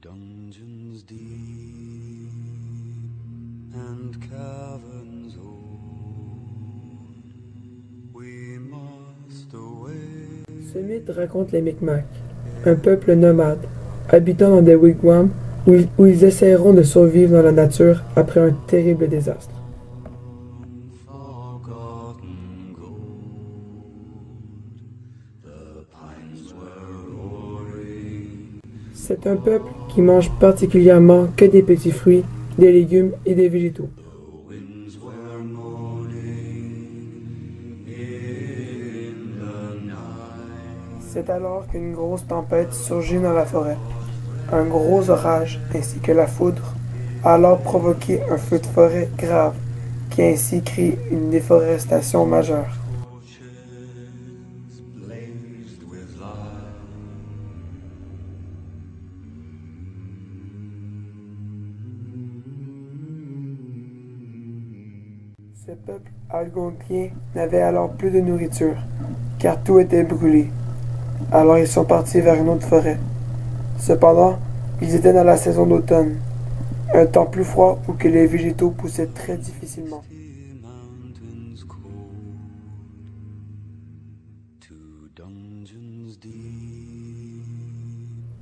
dungeons deep and caverns old, we must away. Ce mythe raconte les Micmacs, un peuple nomade, habitant dans des wigwams où ils essaieront de survivre dans la nature après un terrible désastre. Forgotten gold, the pines were roaring. C'est un peuple qui mange particulièrement que des petits fruits, des légumes et des végétaux. The winds were moaning in the night. C'est alors qu'une grosse tempête surgit dans la forêt. Un gros orage ainsi que la foudre a alors provoqué un feu de forêt grave qui a ainsi créé une déforestation majeure. Torches blazed with light. Ce peuple algonquien n'avait alors plus de nourriture, car tout était brûlé. Alors ils sont partis vers une autre forêt. Cependant, ils étaient dans la saison d'automne, un temps plus froid où que les végétaux poussaient très difficilement. The mountains cold, to dungeons deep.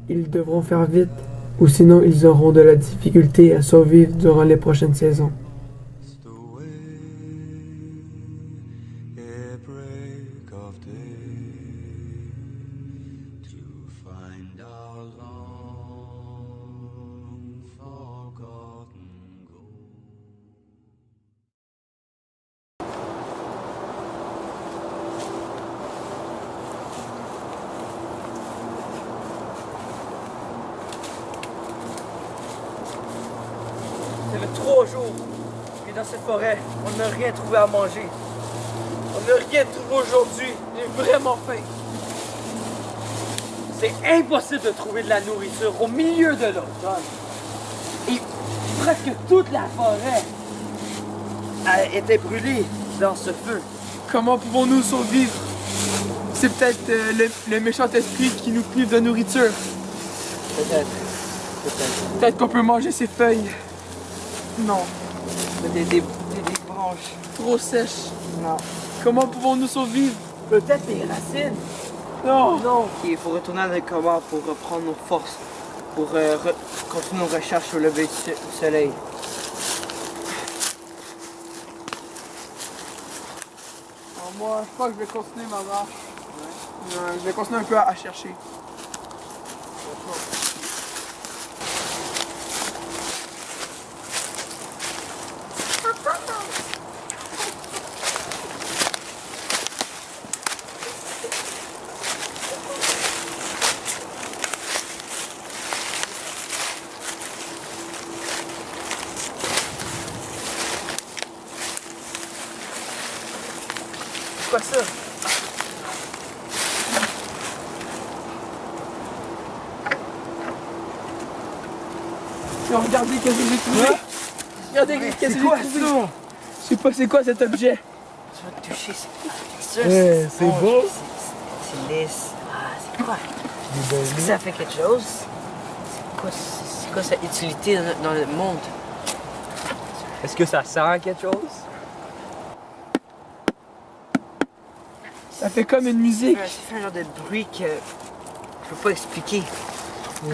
Ils devront faire vite, ou sinon ils auront de la difficulté à survivre durant les prochaines saisons. Must away ere break of day to find our long forgotten gold. Ça fait 3 jours que dans cette forêt, on n'a rien trouvé à manger. On n'a rien trouvé aujourd'hui. J'ai vraiment faim. C'est impossible de trouver de la nourriture au milieu de l'automne. Et presque toute la forêt a été brûlée dans ce feu. Comment pouvons-nous survivre? C'est peut-être le méchant esprit qui nous prive de nourriture. Peut-être. Peut-être qu'on peut manger ces feuilles. Non, Des branches. trop sèches. Non. Comment pouvons-nous survivre? Peut-être des racines. Non! Non. Il faut retourner à notre combat pour reprendre nos forces. Pour continuer nos recherches au lever du soleil. Alors moi, je crois que je vais continuer ma marche. Je vais continuer un peu à chercher. C'est quoi ça? Regardez qu'est-ce que j'ai trouvé. Regardez qu'est-ce que j'ai trouvé. Je sais pas c'est quoi cet objet. Tu vas te toucher, c'est c'est beau. C'est lisse. Ah, c'est quoi? Est-ce que ça fait quelque chose? C'est quoi sa utilité dans le monde? Est-ce que ça sent quelque chose? Ça fait comme une musique. Ça fait un genre de bruit que je peux pas expliquer. Je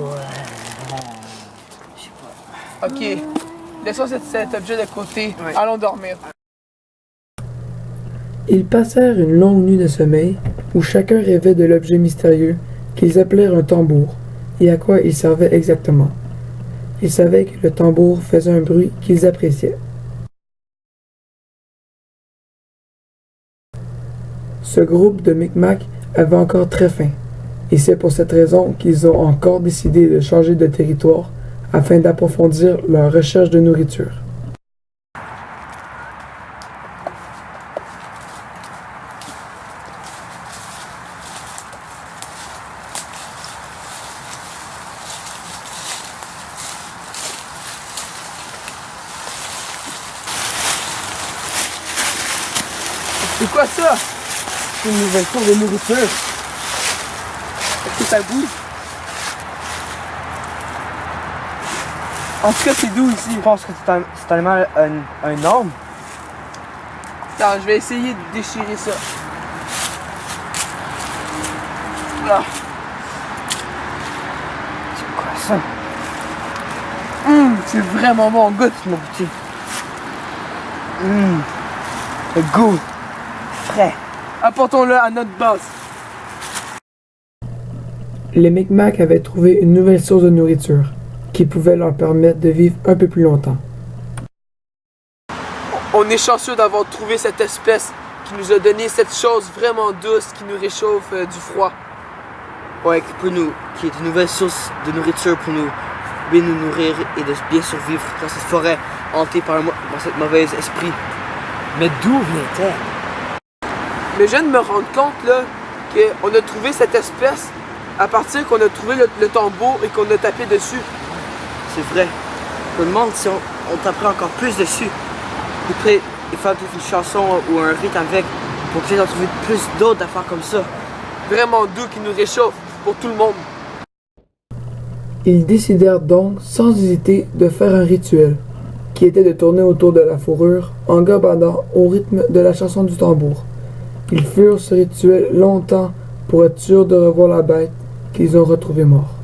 sais pas. Ok, laissons cet objet de côté. Ouais. Allons dormir. Ils passèrent une longue nuit de sommeil où chacun rêvait de l'objet mystérieux qu'ils appelèrent un tambour et à quoi il servait exactement. Ils savaient que le tambour faisait un bruit qu'ils appréciaient. Ce groupe de Micmacs avait encore très faim, et c'est pour cette raison qu'ils ont encore décidé de changer de territoire afin d'approfondir leur recherche de nourriture. C'est quoi ça? C'est une nouvelle source de nourriture. Est-ce que ça bouge? En tout cas, c'est doux ici. Je pense que cet animal a un homme. Attends, je vais essayer de déchirer ça. Là. C'est quoi ça? C'est vraiment bon. Goûte, mon petit. Le goût frais. Apportons-le à notre base. Les Micmacs avaient trouvé une nouvelle source de nourriture qui pouvait leur permettre de vivre un peu plus longtemps. On est chanceux d'avoir trouvé cette espèce qui nous a donné cette chose vraiment douce qui nous réchauffe du froid. Ouais, qui est une nouvelle source de nourriture pour nous bien nous nourrir et de bien survivre dans cette forêt hantée par cette mauvais esprit. Mais d'où vient-elle? Mais je viens de me rendre compte là qu'on a trouvé cette espèce à partir qu'on a trouvé le tambour et qu'on a tapé dessus. C'est vrai. Je me demande si on taperait encore plus dessus. Et faire toute une chanson ou un rythme avec pour peut-être en trouver plus d'autres d'affaires comme ça. Vraiment doux qui nous réchauffe pour tout le monde. Ils décidèrent donc sans hésiter de faire un rituel, qui était de tourner autour de la fourrure en gambadant au rythme de la chanson du tambour. Ils firent ce rituel longtemps pour être sûrs de revoir la bête qu'ils ont retrouvée morte.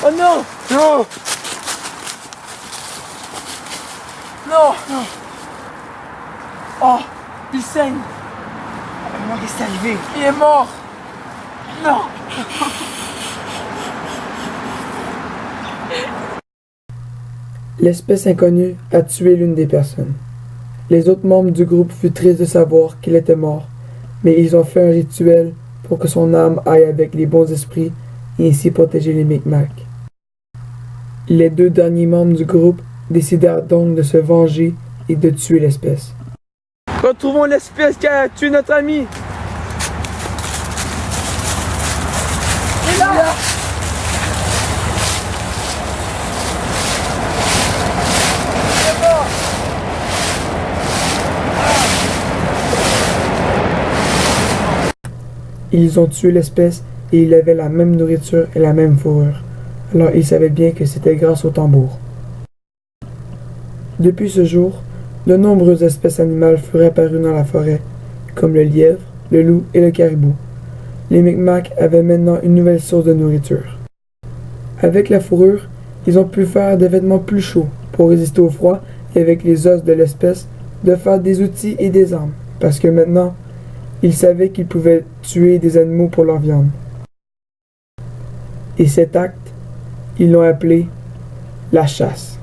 Oh non! Non! Non! Oh! Il saigne! Comment qu'est-ce qui est arrivé? Il est mort! Non! L'espèce inconnue a tué l'une des personnes. Les autres membres du groupe furent tristes de savoir qu'il était mort, mais ils ont fait un rituel pour que son âme aille avec les bons esprits et ainsi protéger les Micmacs. Les deux derniers membres du groupe décidèrent donc de se venger et de tuer l'espèce. Retrouvons l'espèce qui a tué notre ami! Il est là! Ils ont tué l'espèce et il avait la même nourriture et la même fourrure. Alors ils savaient bien que c'était grâce au tambour. Depuis ce jour, de nombreuses espèces animales furent apparues dans la forêt, comme le lièvre, le loup et le caribou. Les Micmacs avaient maintenant une nouvelle source de nourriture. Avec la fourrure, ils ont pu faire des vêtements plus chauds pour résister au froid et avec les os de l'espèce, de faire des outils et des armes, parce que maintenant, ils savaient qu'ils pouvaient tuer des animaux pour leur viande. Et cet acte, ils l'ont appelé la chasse.